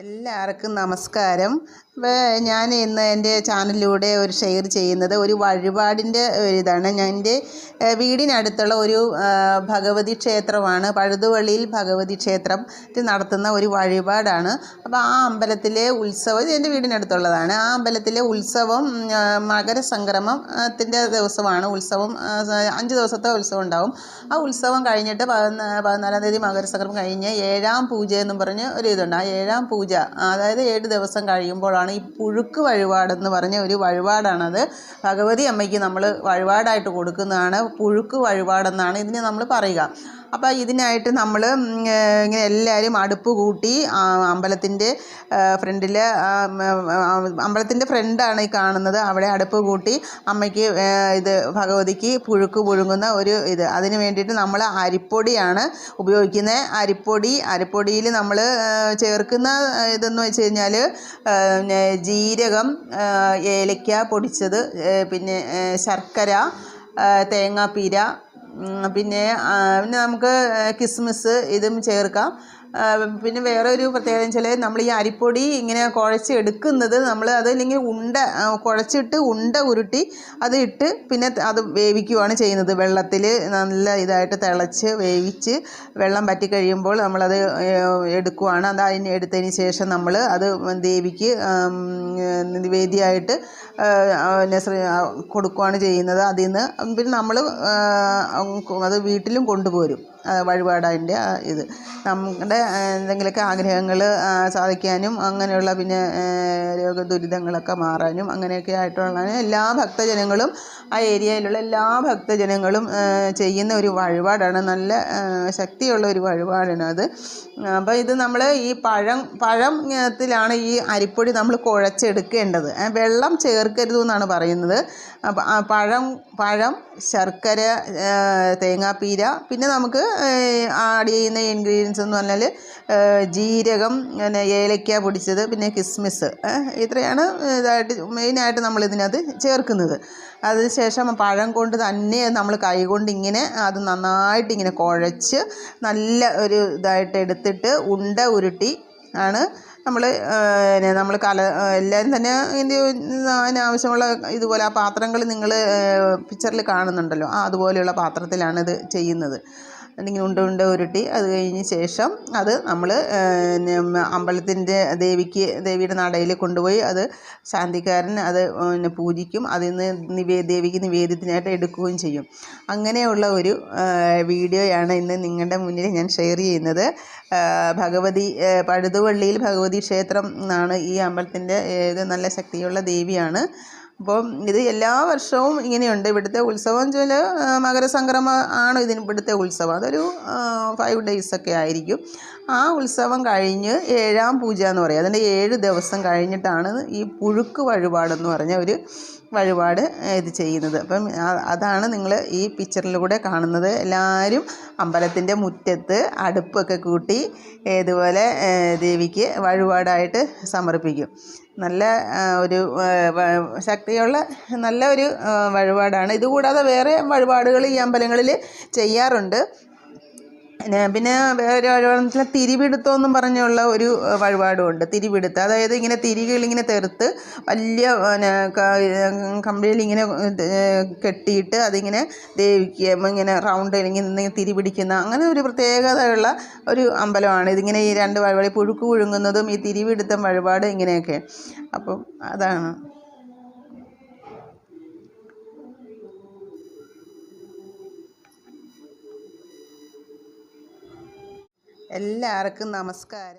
എല്ലാവർക്കും നമസ്കാരം. ഞാൻ ഇന്ന് എൻ്റെ ചാനലിലൂടെ ഷെയർ ചെയ്യുന്നത് ഒരു വഴിപാടിൻ്റെ ഇതാണ്. ഞാൻ എൻ്റെ വീടിനടുത്തുള്ള ഒരു ഭഗവതി ക്ഷേത്രമാണ്. പഴുതുവള്ളിയിൽ ഭഗവതി ക്ഷേത്രം നടത്തുന്ന ഒരു വഴിപാടാണ്. അപ്പോൾ ആ അമ്പലത്തിലെ ഉത്സവം ഇത് എൻ്റെ വീടിനടുത്തുള്ളതാണ്. ആ അമ്പലത്തിലെ ഉത്സവം മകരസംക്രമത്തിൻ്റെ ദിവസമാണ് ഉത്സവം. 5 ദിവസത്തെ ഉത്സവം ഉണ്ടാവും. ആ ഉത്സവം കഴിഞ്ഞിട്ട് 14-ാം തീയതി മകരസംക്രമം കഴിഞ്ഞ് 7ാം പൂജ എന്നും പറഞ്ഞ് ഒരു ഇതുണ്ട്. ആ 7ാം പൂജ അതായത് 7 ദിവസം കഴിയുമ്പോഴാണ് ഈ പുഴുക്ക് വഴിപാടെന്ന് പറഞ്ഞ ഒരു വഴിപാടാണത്. ഭഗവതി അമ്മയ്ക്ക് നമ്മൾ വഴിപാടായിട്ട് കൊടുക്കുന്നതാണ്. പുഴുക്ക് വഴിപാടെന്നാണ് ഇതിന് നമ്മൾ പറയുക. അപ്പോൾ ഇതിനായിട്ട് നമ്മൾ ഇങ്ങനെ എല്ലാവരും അടുപ്പ് കൂട്ടി അമ്പലത്തിൻ്റെ ഫ്രണ്ടിൽ, അമ്പലത്തിൻ്റെ ഫ്രണ്ടാണ് ഈ കാണുന്നത്, അവിടെ അടുപ്പ് കൂട്ടി അമ്മയ്ക്ക് ഇത് ഭഗവതിക്ക് പുഴുക്ക് പുഴുങ്ങുന്ന ഒരു ഇത്. അതിന് വേണ്ടിയിട്ട് നമ്മൾ അരിപ്പൊടിയാണ് ഉപയോഗിക്കുന്നത്. അരിപ്പൊടിയിൽ നമ്മൾ ചേർക്കുന്ന ഇതെന്ന് വെച്ച് കഴിഞ്ഞാൽ ജീരകം, ഏലക്ക പൊടിച്ചത്, പിന്നെ ശർക്കര, തേങ്ങാപ്പീര, പിന്നെ നമുക്ക് കിസ്മിസ് ഇതും ചേർക്കാം. പിന്നെ വേറെ ഒരു പ്രത്യേകത വെച്ചാൽ നമ്മൾ ഈ അരിപ്പൊടി ഇങ്ങനെ കുഴച്ച് എടുക്കുന്നത് നമ്മൾ അതില്ലെങ്കിൽ കുഴച്ചിട്ട് ഉണ്ട ഉരുട്ടി അത് ഇട്ട് പിന്നെ അത് വേവിക്കുകയാണ് ചെയ്യുന്നത്. വെള്ളത്തിൽ നല്ല ഇതായിട്ട് തിളച്ച് വേവിച്ച് വെള്ളം പറ്റി കഴിയുമ്പോൾ നമ്മളത് എടുക്കുകയാണ്. അത് അതിന് എടുത്തതിന് ശേഷം നമ്മൾ അത് ദേവിക്ക് നിവേദ്യമായിട്ട് കൊടുക്കുകയാണ് ചെയ്യുന്നത്. അതിൽ നിന്ന് പിന്നെ നമ്മൾ അത് വീട്ടിലും കൊണ്ടുപോരും. വഴിപാടിൻ്റെ ഇത് നമ്മുടെ എന്തെങ്കിലുമൊക്കെ ആഗ്രഹങ്ങൾ സാധിക്കാനും അങ്ങനെയുള്ള പിന്നെ രോഗദുരിതങ്ങളൊക്കെ മാറാനും അങ്ങനെയൊക്കെ ആയിട്ടുള്ള എല്ലാ ഭക്തജനങ്ങളും ആ ഏരിയയിലുള്ള എല്ലാ ഭക്തജനങ്ങളും ചെയ്യുന്ന ഒരു വഴിപാടാണ്. നല്ല ശക്തിയുള്ള ഒരു വഴിപാടാണ് അത്. അപ്പോൾ ഇത് നമ്മൾ ഈ പഴത്തിലാണ് ഈ അരിപ്പൊടി നമ്മൾ കുഴച്ചെടുക്കേണ്ടത്. വെള്ളം ചേർക്കരുത് എന്നാണ് പറയുന്നത്. പഴം, ശർക്കര, തേങ്ങാപ്പീര, പിന്നെ നമുക്ക് ആഡ് ചെയ്യുന്ന ഇൻഗ്രീഡിയൻസ് എന്ന് പറഞ്ഞാൽ ജീരകം, പിന്നെ ഏലക്ക പൊടിച്ചത്, പിന്നെ കിസ്മിസ്, ഇത്രയാണ് മെയിനായിട്ട് നമ്മൾ ഇതിനകത്ത് ചേർക്കുന്നത്. അതിനുശേഷം പഴം കൊണ്ട് തന്നെ നമ്മൾ കൈകൊണ്ട് ഇങ്ങനെ അത് നന്നായിട്ട് ഇങ്ങനെ കുഴച്ച് നല്ല ഒരു ഇതായിട്ട് എടുത്തിട്ട് ഉണ്ട ഉരുട്ടി ആണ് നമ്മൾ എല്ലാവരും തന്നെ അതിനാവശ്യമുള്ള ഇതുപോലെ ആ പാത്രങ്ങൾ നിങ്ങൾ പിക്ചറിൽ കാണുന്നുണ്ടല്ലോ, അതുപോലെയുള്ള പാത്രത്തിലാണ് ഇത് ചെയ്യുന്നത്. അല്ലെങ്കിൽ ഉണ്ട ഉരുട്ടി അത് കഴിഞ്ഞ ശേഷം അത് നമ്മൾ അമ്പലത്തിൻ്റെ ദേവിയുടെ നടയിൽ കൊണ്ടുപോയി അത് ശാന്തിക്കാരൻ അത് പൂജിക്കും. അതിൽ നിന്ന് ദേവിക്ക് നിവേദ്യത്തിനായിട്ട് എടുക്കുകയും ചെയ്യും. അങ്ങനെയുള്ള ഒരു വീഡിയോയാണ് ഇന്ന് നിങ്ങളുടെ മുന്നിൽ ഞാൻ ഷെയർ ചെയ്യുന്നത്. പഴുതുവള്ളിയിൽ ഭഗവതി ക്ഷേത്രം എന്നാണ് ഈ അമ്പലത്തിൻ്റെ. ഇത് നല്ല ശക്തിയുള്ള ദേവിയാണ്. അപ്പോൾ ഇത് എല്ലാ വർഷവും ഇങ്ങനെയുണ്ട്. ഇവിടുത്തെ ഉത്സവം വെച്ചാൽ മകരസംക്രമം ആണ് ഇവിടുത്തെ ഉത്സവം. അതൊരു 5 days ഒക്കെ ആയിരിക്കും. ആ ഉത്സവം കഴിഞ്ഞ് 7ാം പൂജ എന്ന് പറയും. അതിൻ്റെ 7 ദിവസം കഴിഞ്ഞിട്ടാണ് ഈ പുഴുക്ക് വഴിപാടെന്ന് പറഞ്ഞ ഒരു വഴിപാട് ഇത് ചെയ്യുന്നത്. അപ്പം അതാണ് നിങ്ങൾ ഈ പിക്ചറിലൂടെ കാണുന്നത്. എല്ലാവരും അമ്പലത്തിൻ്റെ മുറ്റത്ത് അടുപ്പൊക്കെ കൂട്ടി ഇതുപോലെ ദേവിക്ക് വഴിപാടായിട്ട് സമർപ്പിക്കും. നല്ല ഒരു ശക്തിയുള്ള നല്ല ഒരു വഴിപാടാണ്. ഇതുകൂടാതെ വേറെ വഴിപാടുകൾ ഈ അമ്പലങ്ങളിൽ ചെയ്യാറുണ്ട്. പിന്നെ വേറെ വഴിപാടെന്ന് തിരിപിടുത്തം എന്നും പറഞ്ഞുള്ള ഒരു വഴിപാടുമുണ്ട്. തിരിപിടുത്തം അതായത് ഇങ്ങനെ തിരികളിങ്ങനെ തെറുത്ത് വലിയ കമ്പിളിൽ ഇങ്ങനെ കെട്ടിയിട്ട് അതിങ്ങനെ ദേവിക്ക് ഇങ്ങനെ റൗണ്ടിൽ ഇങ്ങനെ തിരിപിടിക്കുന്ന അങ്ങനെ ഒരു പ്രത്യേകതയുള്ള ഒരു അമ്പലമാണ്. ഇതിങ്ങനെ ഈ 2 വഴിപാട്, പുഴുക്ക് പുഴുങ്ങുന്നതും ഈ തിരിപിടുത്തം വഴിപാട് ഇങ്ങനെയൊക്കെ. അപ്പം അതാണ്. എല്ലാവർക്കും നമസ്കാരം.